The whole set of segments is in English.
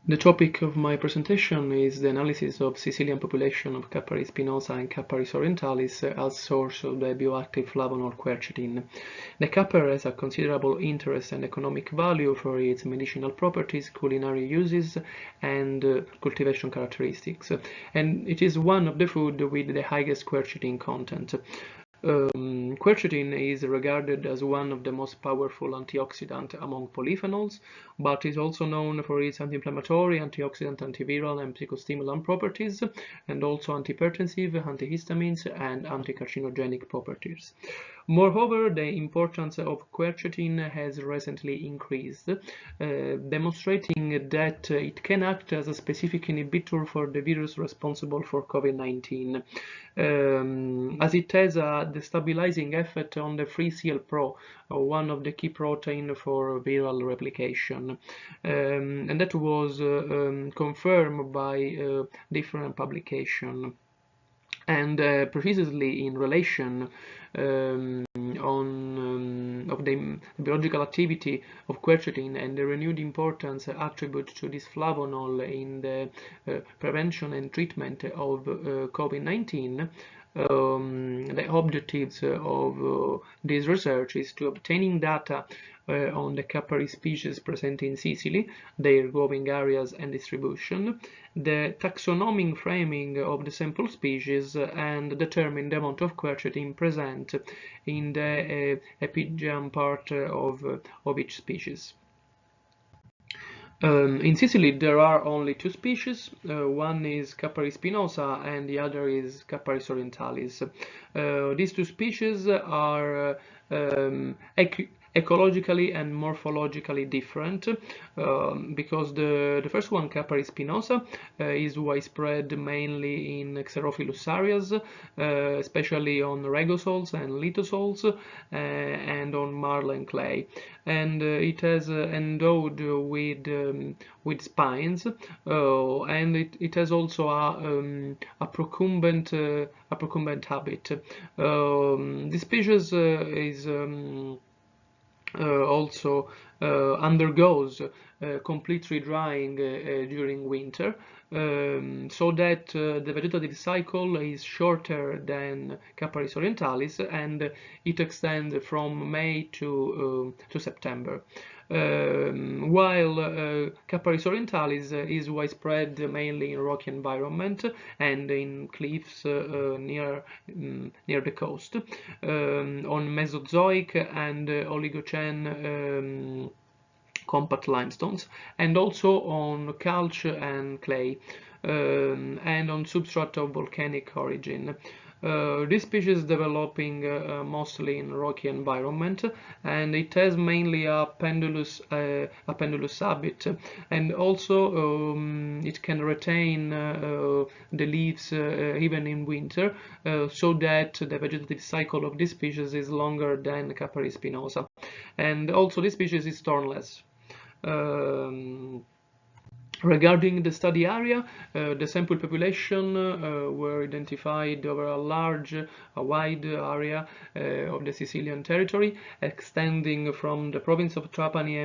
The topic of my presentation is the analysis of Sicilian population of Capparis spinosa and Capparis orientalis as source of the bioactive flavonol quercetin. The capper has a considerable interest and economic value for its medicinal properties, culinary uses, and cultivation characteristics, and it is one of the food with the highest quercetin content. Quercetin is regarded as one of the most powerful antioxidants among polyphenols, but is also known for its anti-inflammatory, antioxidant, antiviral, and psychostimulant properties, and also antihypertensive, antihistamines, and anticarcinogenic properties. Moreover, the importance of quercetin has recently increased, demonstrating that it can act as a specific inhibitor for the virus responsible for COVID-19, as it has a destabilizing effect on the free CL-Pro, one of the key protein for viral replication, and that was confirmed by different publications. And precisely in relation of the biological activity of quercetin and the renewed importance attributed to this flavonol in the prevention and treatment of COVID-19, the objectives of this research is to obtaining data on the Capparis species present in Sicily, their growing areas and distribution, the taxonomic framing of the sample species, and determine the amount of quercetin present in the epigeum part of each species. In Sicily, there are only two species. One is Capparis spinosa and the other is Capparis orientalis. These two species are ecologically and morphologically different, because the first one, Capparis spinosa, is widespread mainly in xerophilus areas, especially on regosols and lithosols, and on marl clay, and it has endowed with spines, and it has also a procumbent habit. This species is also undergoes complete redrying during winter, so that the vegetative cycle is shorter than Capparis orientalis, and it extends from May to September. While Capparis orientalis is widespread mainly in rocky environment and in cliffs near the coast, on Mesozoic and Oligocene compact limestones, and also on calc and clay, and on substrate of volcanic origin. This species is developing mostly in rocky environment, and it has mainly a pendulous habit, and also it can retain the leaves even in winter, so that the vegetative cycle of this species is longer than Capparis spinosa, and also this species is thornless. Regarding the study area, the sample population were identified over a wide area of the Sicilian territory, extending from the province of Trapani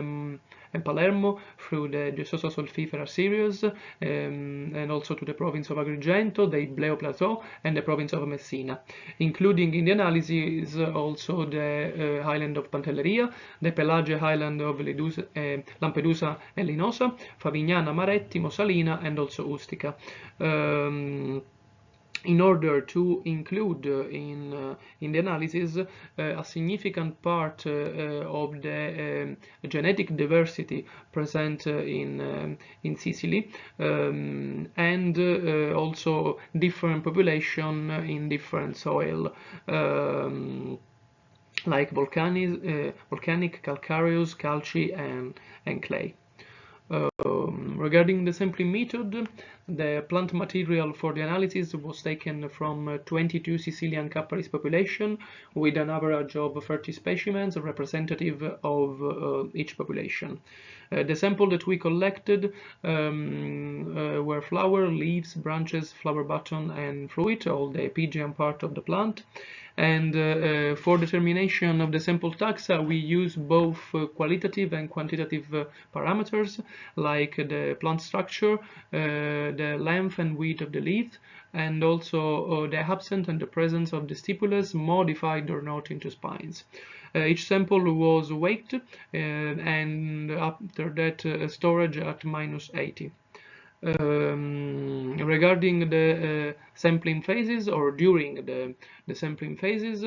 and Palermo through the Gesosa Solfifera series, and also to the province of Agrigento, the Ibleo Plateau, and the province of Messina, including in the analysis also the island of Pantelleria, the Pelagia island of Lampedusa and Linosa, Favignana, Marettimo, Salina, and also Ustica. In order to include in the analysis a significant part of the genetic diversity present in Sicily, and also different population in different soil, like volcanic, calcareous, calci, and clay. Regarding the sampling method, the plant material for the analysis was taken from 22 Sicilian Capparis population, with an average of 30 specimens representative of each population. The sample that we collected were flower, leaves, branches, flower button, and fruit, all the epigeum part of the plant. And for determination of the sample taxa, we use both qualitative and quantitative parameters, like the plant structure, the length and width of the leaf, and also the absence and the presence of the stipules, modified or not into spines. Each sample was weighed and after that storage at -80. Regarding the sampling phases, or during the sampling phases,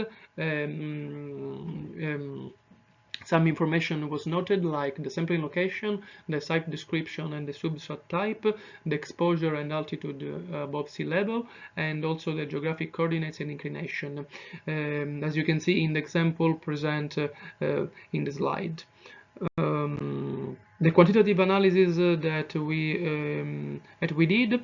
some information was noted, like the sampling location, the site description and the substrate type, the exposure and altitude above sea level, and also the geographic coordinates and inclination, as you can see in the example present in the slide. The quantitative analysis that we did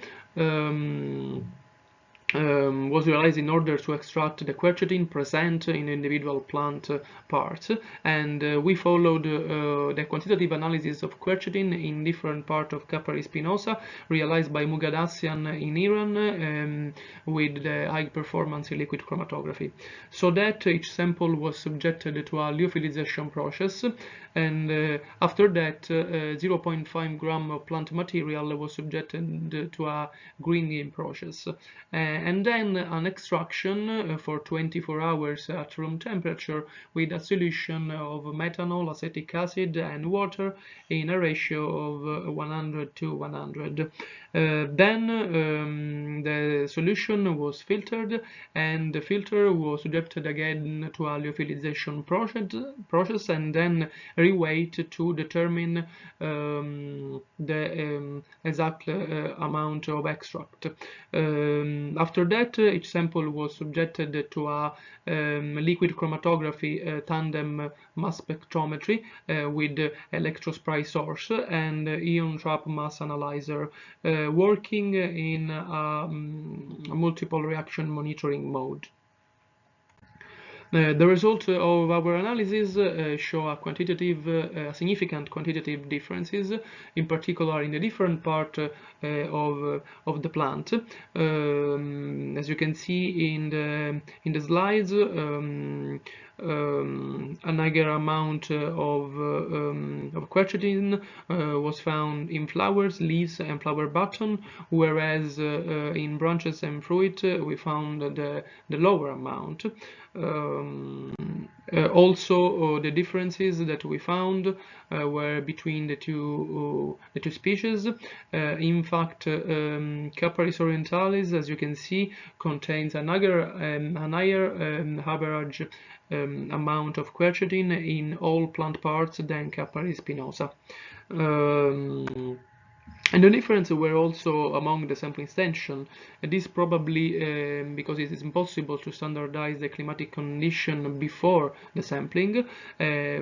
was realized in order to extract the quercetin present in individual plant parts, and we followed the quantitative analysis of quercetin in different parts of Capparis spinosa realized by Mugadassian in Iran with the high performance liquid chromatography, so that each sample was subjected to a lyophilization process, and after that 0.5 gram of plant material was subjected to a greening process, and then an extraction for 24 hours at room temperature with a solution of methanol, acetic acid and water in a ratio of 100 to 100. Then the solution was filtered, and the filter was subjected again to a lyophilization process and then reweighed to determine the exact amount of extract. After that, each sample was subjected to a liquid chromatography tandem mass spectrometry with electrospray source and ion trap mass analyzer, working in a multiple reaction monitoring mode. The result of our analysis show a significant quantitative differences, in particular in the different part of the plant. As you can see in the slides, a higher amount of quercetin was found in flowers, leaves, and flower button, whereas in branches and fruit we found the lower amount. Also, the differences that we found were between the two species. In fact, Capparis orientalis, as you can see, contains an higher average amount of quercetin in all plant parts than Capparis spinosa. And the differences were also among the sampling extension. This probably because it is impossible to standardize the climatic condition before the sampling,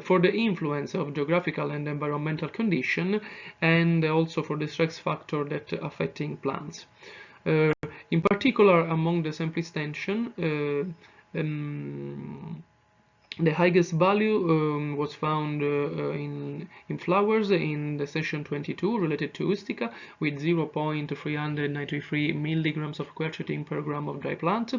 for the influence of geographical and environmental condition, and also for the stress factor that affecting plants. In particular, among the sample extension, the highest value was found in flowers in the session 22 related to Ustica with 0.393 milligrams of quercetin per gram of dry plant.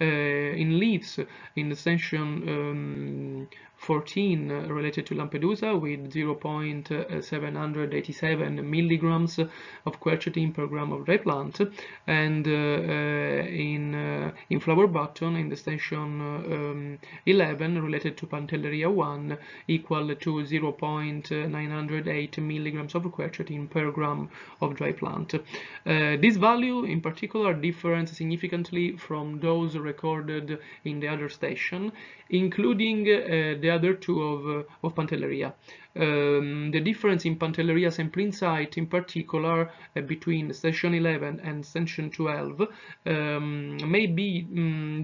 In leaves in the session 14 related to Lampedusa with 0.787 milligrams of quercetin per gram of dry plant, and in flower button in the station 11 related to Pantelleria 1 equal to 0.908 milligrams of quercetin per gram of dry plant. This value in particular differs significantly from those recorded in the other station, including the other two of Pantelleria. The difference in Pantelleria sampling site, in particular between station 11 and station 12, may be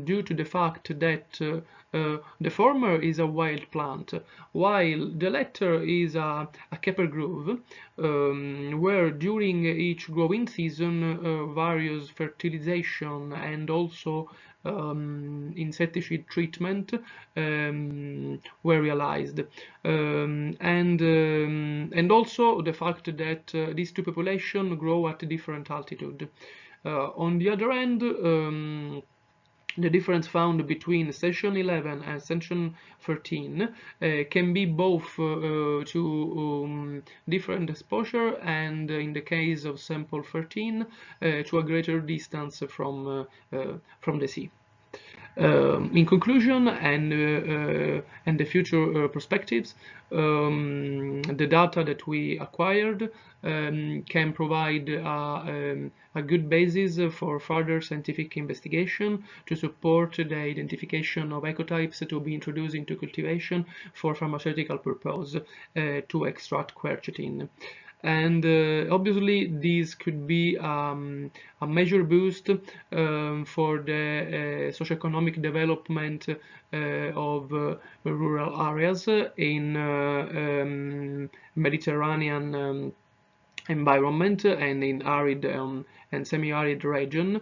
due to the fact that the former is a wild plant, while the latter is a Capper grove, where during each growing season various fertilization and also insecticide treatment were realized, and also the fact that these two populations grow at different altitude. On the other hand, the difference found between section 11 and section 13 can be both to different exposure and in the case of sample 13 to a greater distance from the sea. In conclusion and the future perspectives, the data that we acquired can provide a good basis for further scientific investigation to support the identification of ecotypes to be introduced into cultivation for pharmaceutical purpose to extract quercetin. And obviously this could be a major boost for the socioeconomic development of rural areas in Mediterranean environment and in arid and semi-arid region,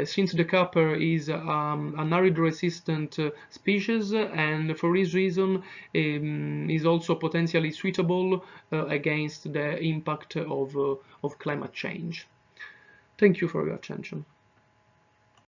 since the capper is an arid resistant species, and for this reason is also potentially suitable against the impact of climate change. Thank you for your attention.